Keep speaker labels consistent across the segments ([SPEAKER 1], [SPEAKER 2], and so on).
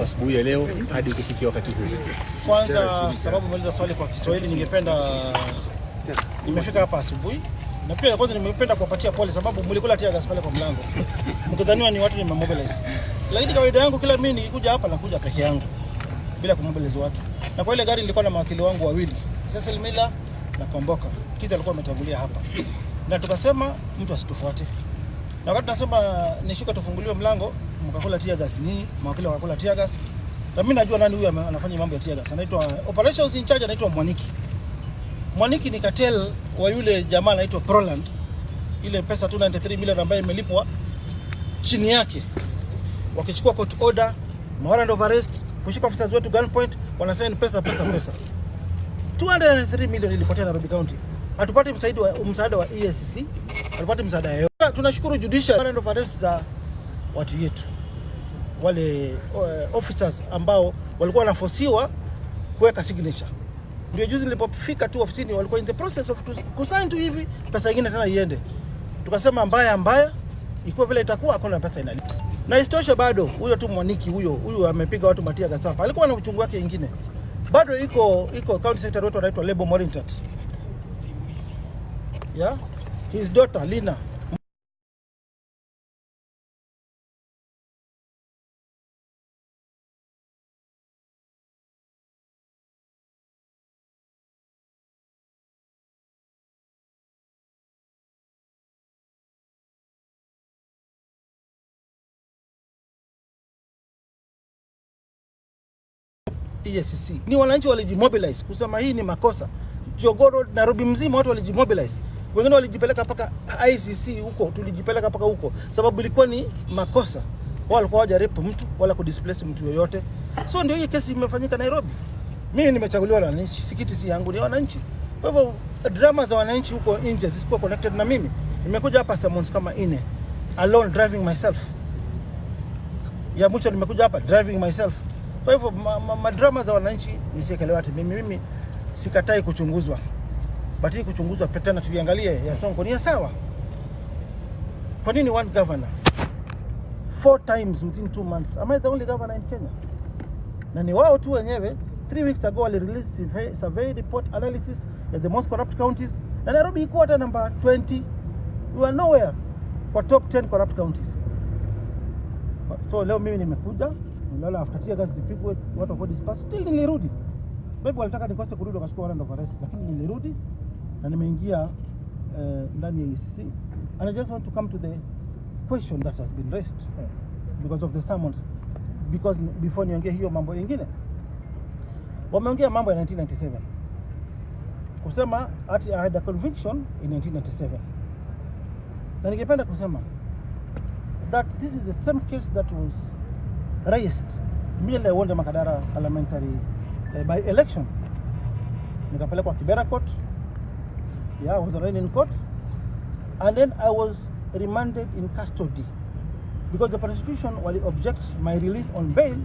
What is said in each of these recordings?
[SPEAKER 1] asubuhi ya leo hadi kufikia wakati huu?
[SPEAKER 2] Kwanza sababu nimeuliza swali kwa Kiswahili, nimefika hapa asubuhi na pia kwanza nimependa kuwapatia pole sababu mlikula tear gas pale kwa mlango. Mkidhaniwa ni watu nimemobilize. Lakini kawaida yangu kila mimi nikikuja hapa nakuja peke yangu bila kumobilize watu. Na kwa ile gari nilikuwa na mawakili wangu wawili, Cecil Miller na Komboka. Kiti alikuwa ametangulia hapa. Na tukasema mtu asitufuate. Na wakati nasema nishuka tufunguliwe mlango, mkakula tear gas nyinyi, mawakili wakakula tear gas. Na mimi najua nani huyu anafanya mambo ya tear gas. Anaitwa operations in charge, anaitwa Mwaniki. Mwaniki ni cartel wa yule jamaa anaitwa Proland. Ile pesa 293 million ambayo imelipwa chini yake. Wakichukua court order, warrant of arrest, kushika officers wetu gunpoint, wanasaini pesa. 293 million ilipotea Nairobi County. Hatupati msaada wa EACC, hatupati msaada yoyote. Tunashukuru judicial warrant of arrest za watu yetu. Wale officers ambao walikuwa wanafosiwa kuweka signature. Ndio juzi nilipofika tu ofisini walikuwa in the process of kusign tu hivi pesa nyingine tena iende. Tukasema mbaya ikuwa vile itakuwa hakuna pesa inalipa. Na istosha bado huyo tu Mwaniki huyo amepiga watu matia gasapa. Alikuwa na uchungu wake mwingine. Bado iko county secretary wetu anaitwa Lebo Morintat. Yeah? His daughter Lina EACC. Ni wananchi walijimobilize kusema hii ni makosa. Jogoro Nairobi mzima watu walijimobilize. Wengine walijipeleka paka ICC huko, tulijipeleka paka huko sababu ilikuwa ni makosa. Wao walikuwa hawajarepu mtu wala kudisplace mtu yoyote. So ndio hii kesi imefanyika Nairobi. Mimi nimechaguliwa na wananchi, sikiti si yangu ni wananchi. Kwa hivyo drama za wananchi huko nje zisikuwa connected na mimi. Nimekuja hapa summons kama ine alone driving myself. Ya mwisho nimekuja hapa driving myself. Kwa hivyo madrama za wananchi nisiekelewa ati mimi sikatai kuchunguzwa. But hii kuchunguzwa tena tuiangalie ya Sonko ni sawa. Kwa nini one governor 4 times within 2 months? Am I the only governor in Kenya? Na ni wao tu wenyewe 3 weeks ago wali release survey report analysis of the most corrupt counties. Na Nairobi iko hata number 20. We are nowhere kwa top 10 corrupt counties. So leo mimi nimekuja nilala after tear gas zipigwe watu wako disperse, still nilirudi. Maybe walitaka nikose kurudi wakachukua warrant of arrest, lakini nilirudi na nimeingia ndani ya EACC. And I just want to come to the question that has been raised because of the summons, because before niongee hiyo mambo mengine wameongea mambo ya 1997 kusema ati I had a conviction in 1997, na ningependa kusema that this is the same case that was raised immediately I won the Makadara parliamentary by election. Nikapelekwa Kibera court. Yeah, I was arraigned in court. And then I was remanded in custody because the prosecution will object my release on bail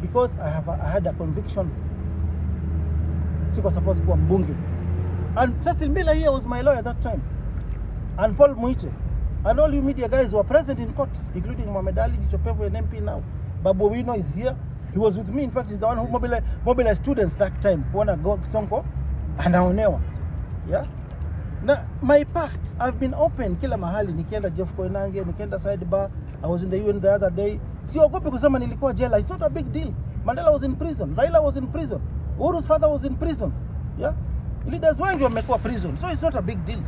[SPEAKER 2] because I had a conviction. Siko supposed kuwa mbunge. And Cecil Miller here was my lawyer at that time. And Paul Muite. And all you media guys were present in court, including Mohamed Ali, Jichopevu, an MP now. Babu Owino is here. He was with me. In fact, he's the one who mobilized students that time. Kuona Mike Sonko anaonewa. Yeah. Now, my past, I've been open kila mahali. Nikienda Jeff Koinange, nikienda Sidebar. I was in the UN the other day. Siogopi kusema nilikuwa jela. It's not a big deal. Mandela was in prison. Raila was in prison. Uhuru's father was in prison. Yeah. Leaders wengi wamekuwa prison. So it's not a big deal.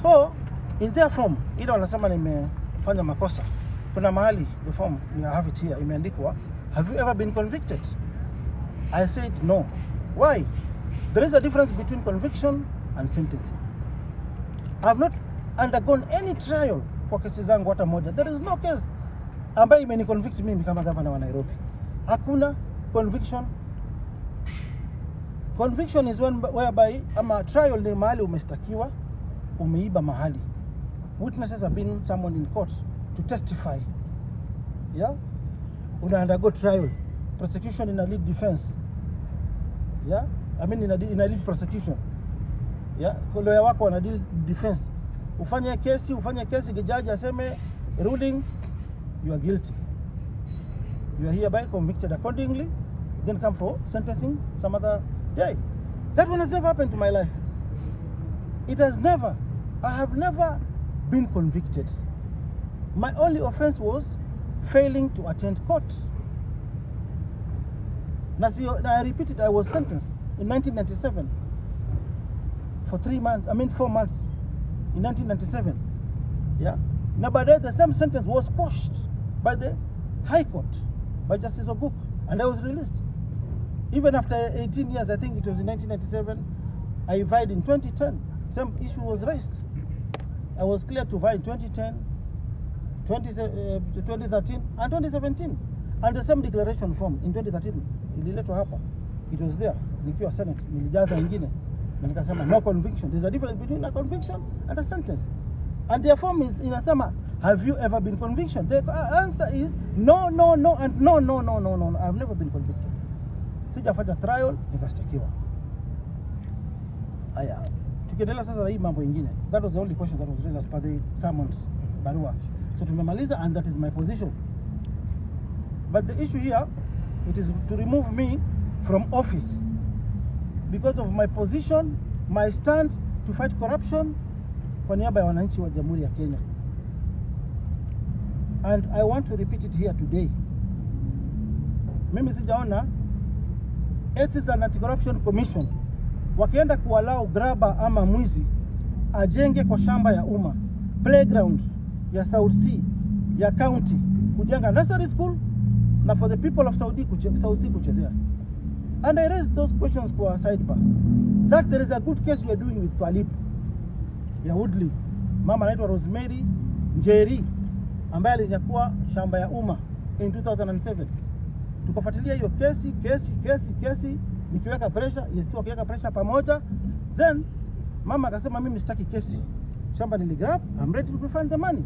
[SPEAKER 2] So, in their form, ile wanasema nimefanya makosa. Kuna mahali the form, I have it here, imeandikwa, have you ever been convicted? I said no. Why? There is a difference between conviction and sentencing. I have not undergone any trial kwa kesi zangu hata moja. There is no case ambayo imeniconvict mimi kama governor wa Nairobi. Hakuna conviction. Conviction is one whereby ama trial ni mahali umestakiwa, umeiba mahali. Witnesses have been summoned in court to testify. Yeah? Una undergo trial. Prosecution in a lead defense. Yeah? I mean in a lead prosecution. Yeah? Lawyer wako wana deal defense. Ufanye kesi, judge aseme ruling you are guilty. You are hereby convicted accordingly, then come for sentencing some other day. That one has never happened to my life. It has never. I have never been convicted. My only offense was failing to attend court. Now, I repeat it, I was sentenced in 1997 for 4 months in 1997. Yeah. Now, by then, the same sentence was quashed by the High Court, by Justice Oguk, and I was released. Even after 18 years, I think it was in 1997, I vied in 2010. Same issue was raised. I was cleared to vie in 2010, 2013, and 2017. And the same declaration form in 2013, ililetwa hapa. It was there, nikiwa Senate, nilijaza ingine. Na nikasema no conviction. There's a difference between a conviction and a sentence. And their form is inasema, have you ever been convicted? The answer is no, no, no, and no, no, no, no, no. I've never been convicted. Sijafanya trial, nikashtakiwa. Aya. Tukiendelea sasa na hii mambo ingine. That was the only question that was raised as per the summons barua. So tumemaliza, and that is my position. But the issue here, it is to remove me from office because of my position, my stand to fight corruption kwa niaba ya wananchi wa Jamhuri ya Kenya. And I want to repeat it here today. Mimi sijaona Ethics and Anti-Corruption Commission wakienda kuallow grabber ama mwizi ajenge kwa shamba ya umma, playground ya South Sea, ya county, kujenga nursery school na for the people of South Sea kuchezea. And I raised those questions kwa sidebar. That there is a good case we are doing with Twalip ya Woodley. Mama anaitwa Rosemary Njeri ambaye alinyakua shamba ya umma in 2007. Tukafuatilia hiyo kesi, nikiweka pressure, Yesu akiweka pressure pamoja. Then mama akasema mimi sitaki kesi. Shamba niligrab, I'm ready to refund the money.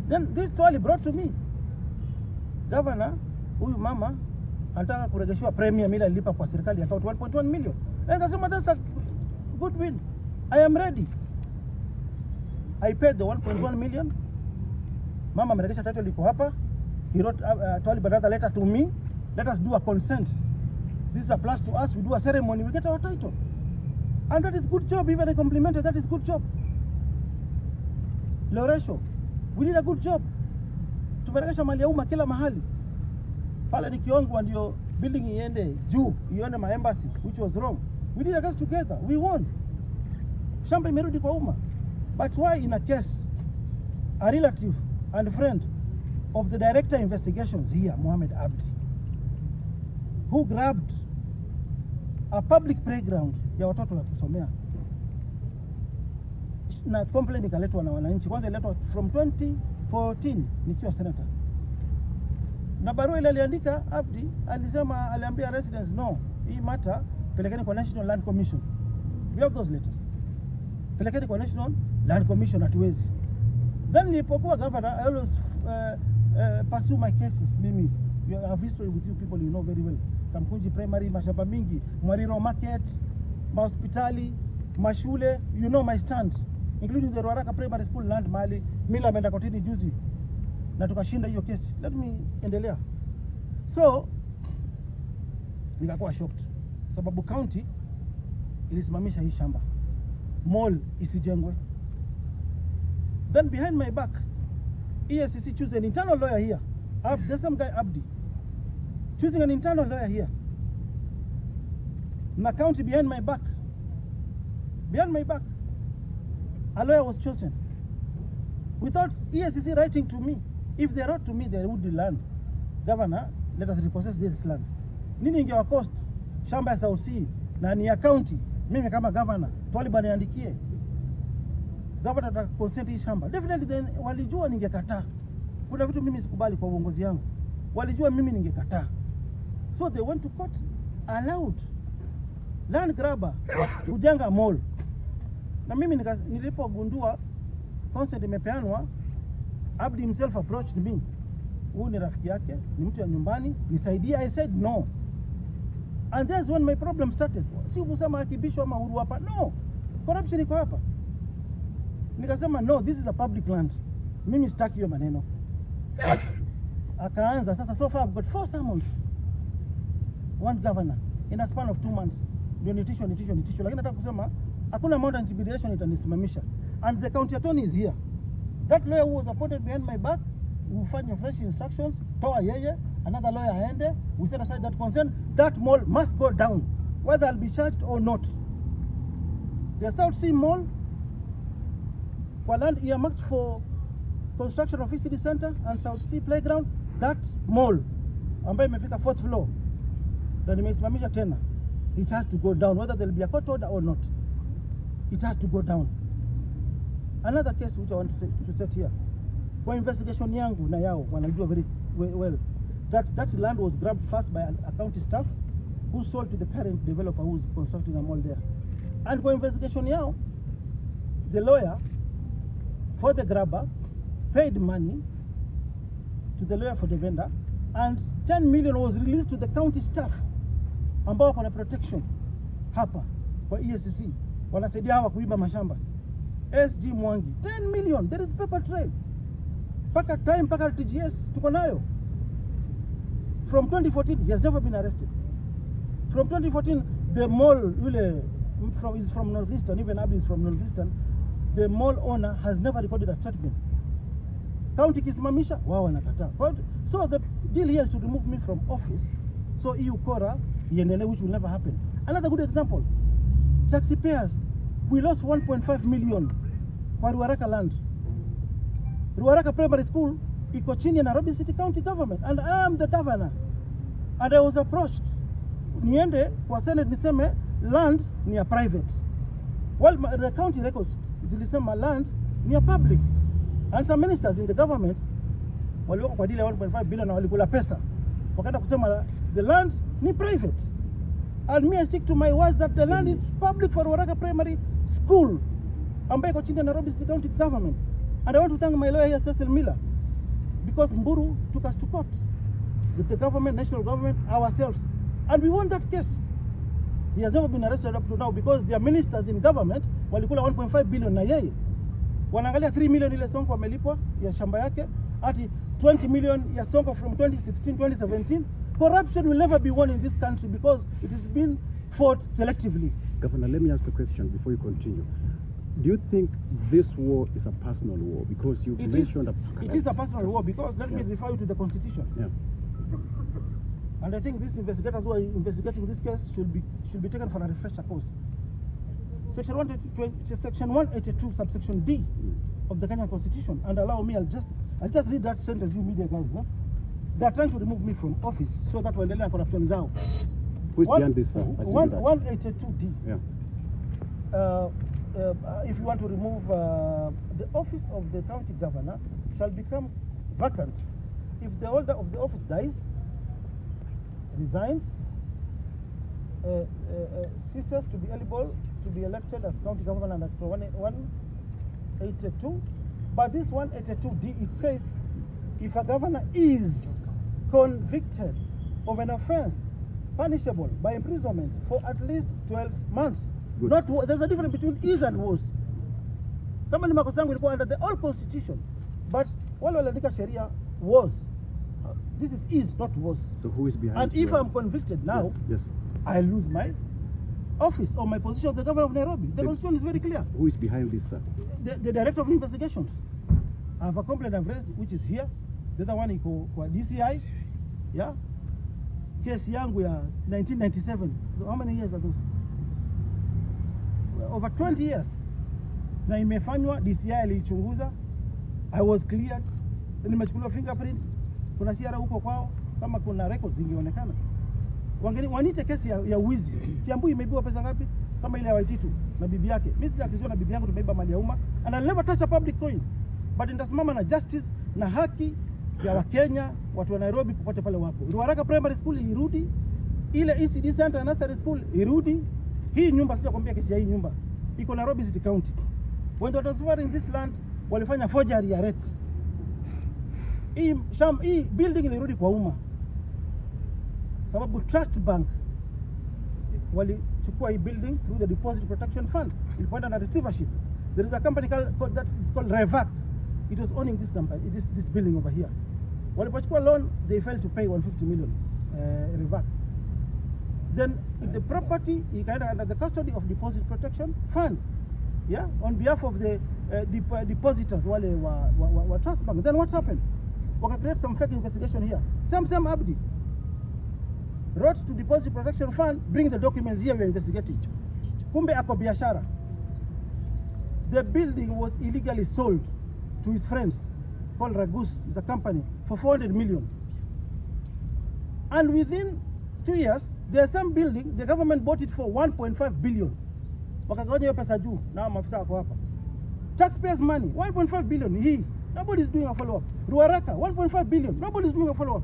[SPEAKER 2] Then this Twali brought to me, Governor, huyu mama anataka kurejeshiwa premium ile alilipa kwa serikali ya account 1.1 million. And akasema that's a good win. I am ready. I paid the 1.1 million. Mama amerejesha title liko hapa. He wrote Twali another letter to me. Let us do a consent. This is a plus to us. We do a ceremony. We get our title. And that is good job. Even I complimented. That is good job. Loresho, we did a good job. Tumerejesha mali ya umma kila mahali. Pale ni Kiongwa ndio building iende juu, ione ma embassy, which was wrong. We did a case together. We won. Shamba imerudi kwa umma. But why in a case, a relative and friend of the director investigations here, Mohammed Abdi, who grabbed a public playground ya watoto wa kusomea, na complaint ikaletwa na wananchi. Kwanza iletwa from 2014 nikiwa senator. Na barua ile aliandika Abdi, alisema, aliambia residents, no, hii matter pelekeni kwa National Land Commission. We have those letters. Pelekeni kwa National Land Commission, hatuwezi. Then nilipokuwa governor, I always pursue my cases. Mimi, I have history with you people, you know very well. Kamkunji Primary, mashamba mingi, Mwariro Market, mahospitali, mashule, you know my stand, including the Ruaraka Primary School land mali. Mila ameenda kotini juzi na tukashinda hiyo kesi. Let me endelea. So nikakuwa shocked sababu county ilisimamisha hii shamba, mall isijengwe. Then behind my back, EACC choose an internal lawyer here. There's some guy Abdi choosing an internal lawyer here. Na county behind my back, a lawyer was chosen without EACC writing to me. If they wrote to me, they would land. Governor, let us repossess this land. Nini ingewa cost shamba ya South Sea na ni ya county? Mimi kama governor, Twali baniandikie. Governor ataka consent hii shamba. Definitely then walijua ningekataa. Kuna vitu mimi sikubali kwa uongozi yangu. Walijua mimi ningekataa. So they went to court, allowed land grabber kujenga mall. Na mimi nilipogundua consent imepeanwa, Abdi himself approached me. Huyu ni rafiki yake, ni mtu ya nyumbani, nisaidie. I said no. And that's when my problem started. Si kusema akibishwa ama huru hapa. No. Corruption iko hapa. Nikasema no, this is a public land. Mimi sitaki hiyo maneno. akaanza sasa. So far I've got 4 summons, 1 governor in a span of 2 months. Ndio nitishwa, lakini nataka kusema hakuna amount of intimidation itanisimamisha. And the county attorney is here. That lawyer who was appointed behind my back, ufanye fresh instructions, toa yeye, another lawyer aende, we set aside that concern. That mall must go down, whether I'll be charged or not. The South Sea Mall, kwa land earmarked for construction of ECD Center and South Sea Playground, that mall ambayo imefika 4th floor na nimeisimamisha tena, it has to go down, whether there will be a court order or not. It has to go down. Another case which I want to set here, kwa investigation yangu na yao wanajua very well that land was grabbed first by a county staff who sold to the current developer who is constructing a mall there. And kwa investigation yao, the lawyer for the grabber paid money to the lawyer for the vendor, and 10 million was released to the county staff ambao wako na protection hapa kwa EACC, wanasaidia hawa kuiba mashamba. SG Mwangi 10 million, there is paper trail, paka time, paka TGS tuko nayo. From 2014 he has never been arrested. From 2014 the mall is from Northeastern, even Abby is from Northeastern. The mall owner has never recorded a statement. County kisimamisha, wao wanakataa. So the deal here is to remove me from office, so EU Kora iendelee, which will never happen. Another good example, taxpayers, we lost 1.5 million kwa Ruaraka land. Ruaraka Primary School iko chini ya Nairobi City County Government, and I am the governor, and I was approached niende kwa Senate niseme land ni ya private. Well, the county records zilisema land ni ya public, and some ministers in the government waliweka kwa deal ya 1.5 billion na walikula pesa, wakaenda kusema the land ni private. And me, I stick to my words that the land is public for Ruaraka Primary School ambayo iko chini ya Nairobi City County Government. And I want to thank my lawyer here, Cecil Miller, because Mburu took us to court with the government, national government, ourselves, and we won that case. He has never been arrested up to now because their ministers in government walikula 1.5 billion na yeye wanaangalia 3 million ile Sonko amelipwa ya shamba yake, ati 20 million ya Sonko from 2016 2017. Corruption will never be won in this country because it has been fought selectively.
[SPEAKER 1] Governor, let me ask a question before you continue. Do you think this war is a personal war? Because you mentioned
[SPEAKER 2] it is a personal war because let me refer you to the Constitution.
[SPEAKER 1] Yeah.
[SPEAKER 2] And I think these investigators who are investigating this case should be taken for a refresher course. Section 182 subsection D of the Kenyan Constitution, and allow me, I'll just read that sentence, you media guys. No? They are trying to remove me from office so that when the corruption is out.
[SPEAKER 1] Who is behind this?
[SPEAKER 2] 182D.
[SPEAKER 1] Yeah.
[SPEAKER 2] If you want to remove the office of the county governor shall become vacant if the holder of the office dies, resigns, ceases to be eligible to be elected as county governor under 182. But this 182D, it says if a governor is convicted of an offense punishable by imprisonment for at least 12 months.
[SPEAKER 1] Good.
[SPEAKER 2] Not there's a difference between is and was. Kama ni makosa yangu ilikuwa under the old constitution, but wale waliandika sheria was. This is not was.
[SPEAKER 1] So who is behind?
[SPEAKER 2] And if I'm convicted now,
[SPEAKER 1] yes.
[SPEAKER 2] I lose my office or my position of the governor of Nairobi. The constitution is very clear.
[SPEAKER 1] Who is behind this, sir?
[SPEAKER 2] The director of investigations. I have a complaint I've raised, which is here. The other one is kwa DCI. Yeah. Case yangu ya 1997. How many years are those? Over 20 years. Na imefanywa, DCI alichunguza. I was cleared. Nimechukuliwa fingerprints. Kuna siara huko kwao, kama kuna records zingeonekana. Wanite kesi ya wizi. Kiambu imeibiwa pesa ngapi? Kama ile ya Waititu na bibi yake. Mimi sijakizwa na bibi yangu tumeiba mali ya umma, and I'll never touch a public coin. But nitasimama na justice na haki ya Wakenya, watu wa Nairobi popote pale wako. Ruaraka Primary School irudi, ile ECD Center Nursery School irudi. Hii nyumba sijakwambia kesi ya hii nyumba iko Nairobi City County. When they were transferring this land, walifanya forgery ya rates. Hii building ilirudi kwa umma. Sababu Trust Bank walichukua hii building through the Deposit Protection Fund. Ilipoenda na receivership. There is a company called Revac. It was owning this company, this building over here. Walipochukua loan, they failed to pay 150 million reverse. Then if the property is under the custody of Deposit Protection Fund, yeah, on behalf of the depositors wale wa trust bank, then what happened? Waka create some fake investigation here. Sam Abdi wrote to Deposit Protection Fund, bring the documents here, we are investigating. Kumbe ako biashara. The building was illegally sold to his friends called Ragus, is a company, for 400 million. And within 2 years, the same building, the government bought it for 1.5 billion. Wakagawana hiyo pesa juu, na maafisa wako hapa. Taxpayers' money, 1.5 billion. Nobody is doing a follow-up. Ruaraka, 1.5 billion. Nobody is doing a follow-up.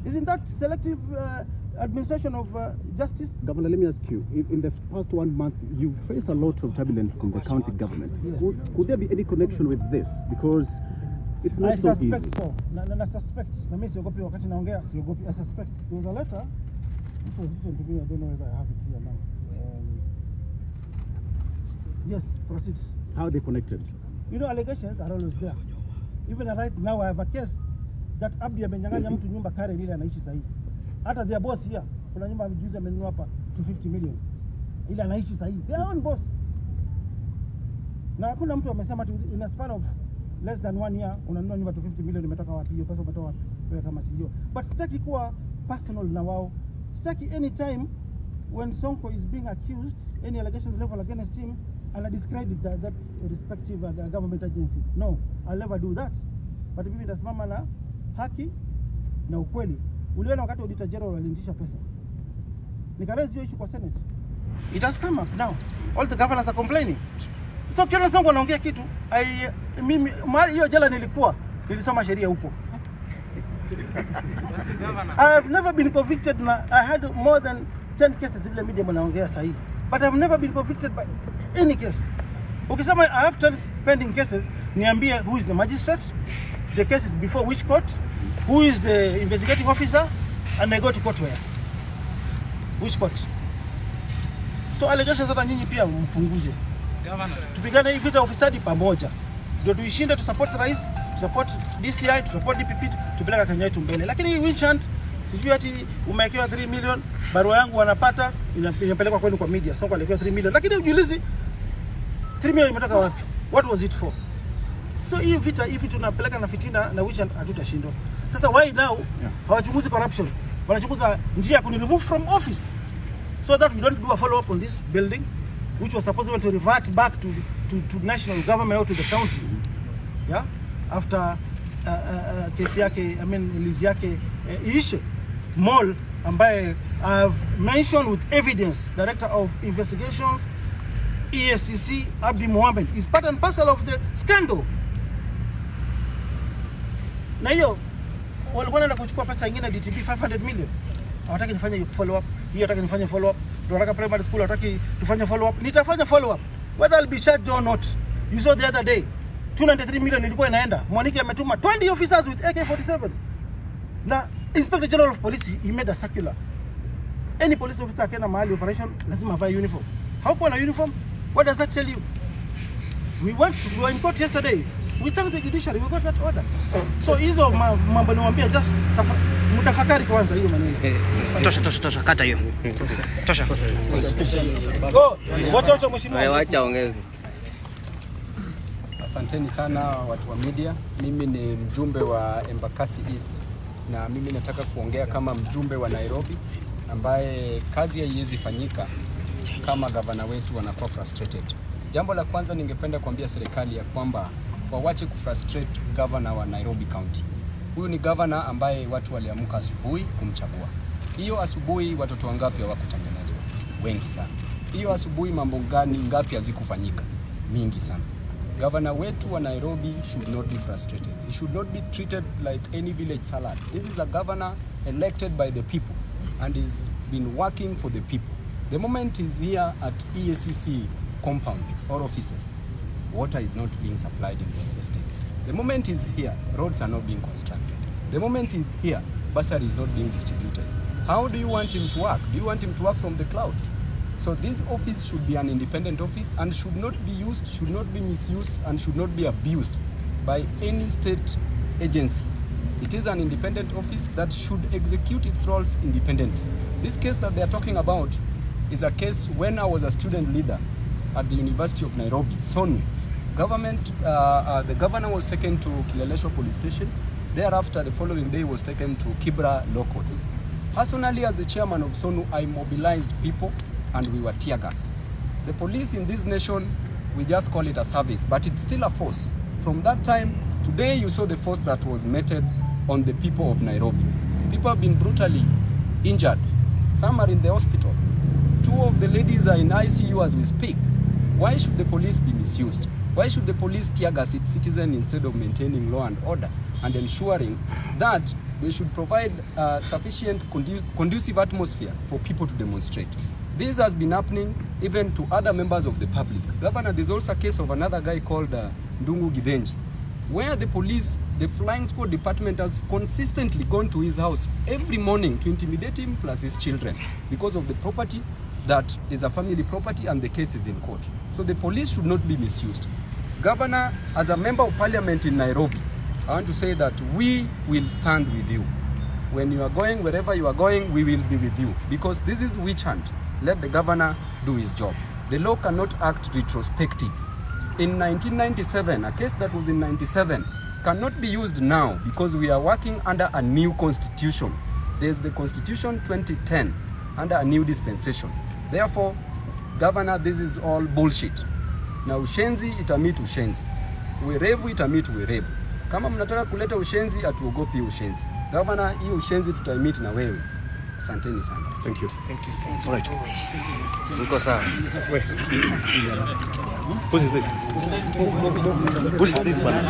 [SPEAKER 2] Isn't that selective administration of justice?
[SPEAKER 1] Governor, let me ask you, in the past 1 month, you've faced a lot of turbulence in the county government. Yes. Could there be any connection with this? Because it's not so easy. I suspect so.
[SPEAKER 2] I suspect. Na mimi siogopi wakati naongea, siogopi. I suspect. There was a letter. This was written to me. I don't know whether I have it here now. Yes, proceed.
[SPEAKER 1] How are they connected?
[SPEAKER 2] You know, allegations are always there. Even right now, I have a case that Abdi amenyang'anya mtu nyumba Karen ile anaishi sasa hivi. Hata their boss here, kuna nyumba juzi amenunua hapa 250 million. Ile anaishi sasa hivi. Their own boss. Na hakuna mtu amesema in a span of less than 1 year unanunua nyumba 250 million, imetoka wapi hiyo pesa, umetoa wapi wewe kama CEO? But sitaki kuwa personal na wao. Sitaki any time when Sonko is being accused, any allegations level against him, and I discredit that respective government agency. No, I'll never do that. But mimi nitasimama na haki na ukweli. Uliona wakati Auditor General aliindisha pesa, nikaraise hiyo issue kwa Senate. It has come up now. All the governors are complaining. So kiona Sonko anaongea kitu, mimi hiyo jela nilisoma sheria huko. I have never been convicted. I had more than 10 cases vile media mnaongea sasa hivi. But I have never been convicted by any case. Ukisema I have 10 pending cases, niambie who is the magistrate, the case is before which court, who is the investigating officer, and I go to court where? Which court? So allegations hata nyinyi pia mpunguze. Tupigane hii vita ufisadi pamoja. Ndio tuishinde, tu support rais, tu support DCI, tu support DPP, tupeleka Kenya yetu mbele. Lakini hii witch hunt, sijui ati umewekewa 3 million, barua yangu wanapata, inapelekwa kwenu kwa media. Sonko aliwekewa 3 million. Lakini ujiulize 3 million imetoka wapi? What was it for? So hii vita hivi tunapeleka na fitina na witch hunt hatutashindwa. Sasa why now hawachunguzi corruption? Wanachunguza njia ya kuniremove from office so that we don't do a follow up on this building, which was supposed to revert back to national government or to the county, yeah, after kesi yake, lease yake iishe. Mall ambaye I've mentioned with evidence, Director of Investigations EACC Abdi Mohammed is part and parcel of the scandal. Na hiyo walikuwa wanaenda kuchukua pesa nyingine DTB 500 million. Hawataki nifanye follow up. Hiyo hataki nifanye follow up. Tunataka primary school, hataki tufanye follow up. Nitafanya follow up whether I'll be charged or not. You saw the other day 293 million ilikuwa inaenda. Mwaniki ametuma 20 officers with AK-47s. Na Inspector General of Police, he made a circular. Any police officer akienda mahali operation lazima avae uniform. Haukuwa na uniform? What does that tell you? We were in court yesterday. We thank the judiciary, we got that order. So hizo mambo niwaambia, just mtafakari kwanza hiyo maneno.
[SPEAKER 3] Tosha, kata hiyo. Tosha.
[SPEAKER 2] Go. Wacha mheshimiwa.
[SPEAKER 3] Wacha ongeze.
[SPEAKER 4] Asanteni sana watu wa media. Mimi ni mjumbe wa Embakasi East na mimi nataka kuongea kama mjumbe wa Nairobi ambaye kazi haiwezi fanyika kama gavana wetu wanakuwa frustrated. Jambo la kwanza ningependa kuambia serikali ya kwamba wawache kufrustrate governor wa Nairobi County. Huyu ni governor ambaye watu waliamka asubuhi kumchagua. Hiyo asubuhi watoto wangapi hawakutengenezwa? Wengi sana. Hiyo asubuhi mambo ngapi hazikufanyika? Mingi sana. Governor wetu wa Nairobi should not be frustrated. He should not be treated like any village salad. This is a governor elected by the people and has been working for the people. The moment he's here at EACC compound or offices, water is not being supplied in the estates. The moment he's here, roads are not being constructed. The moment he's here, bursary is not being distributed. How do you want him to work? Do you want him to work from the clouds? So this office should be an independent office and should not be used, should not be misused, and should not be abused by any state agency It is an independent office that should execute its roles independently. This case that they are talking about is a case when I was a student leader at the University of Nairobi, SONU. The governor was taken to Kileleshwa police station. Thereafter, the following day was taken to Kibra law courts. Personally, as the chairman of SONU, I mobilized people and we were tear gassed. The police in this nation, we just call it a service, but it's still a force. From that time, today you saw the force that was meted on the people of Nairobi. People have been brutally injured. Some are in the hospital. 2 of the ladies are in ICU as we speak. Why should the police be misused? Why should the police tear gas its citizens instead of maintaining law and order and ensuring that they should provide sufficient conducive atmosphere for people to demonstrate? This has been happening even to other members of the public. Governor, there's also a case of another guy called Ndungu Gidenji, where the police, the flying squad department has consistently gone to his house every morning to intimidate him plus his children because of the property that is a family property and the case is in court. So the police should not be misused. Governor, as a member of parliament in Nairobi, I want to say that we will stand with you. When you are going, wherever you are going, we will be with you. Because this is witch hunt. Let the governor do his job. The law cannot act retrospective. In 1997, a case that was in 97 cannot be used now because we are working under a new constitution. There's the Constitution 2010 under a new dispensation. Therefore, Governor, this is all bullshit. Na ushenzi itamit ushenzi. Werevu itamit werevu. Kama mnataka kuleta ushenzi, atuogopi ushenzi. Governor, hii ushenzi tutaimit na wewe. Asanteni sana.
[SPEAKER 1] Thank you.
[SPEAKER 3] Thank you so much.
[SPEAKER 1] All right.
[SPEAKER 3] Zuko sawa.
[SPEAKER 1] Who's his name? Who's this man?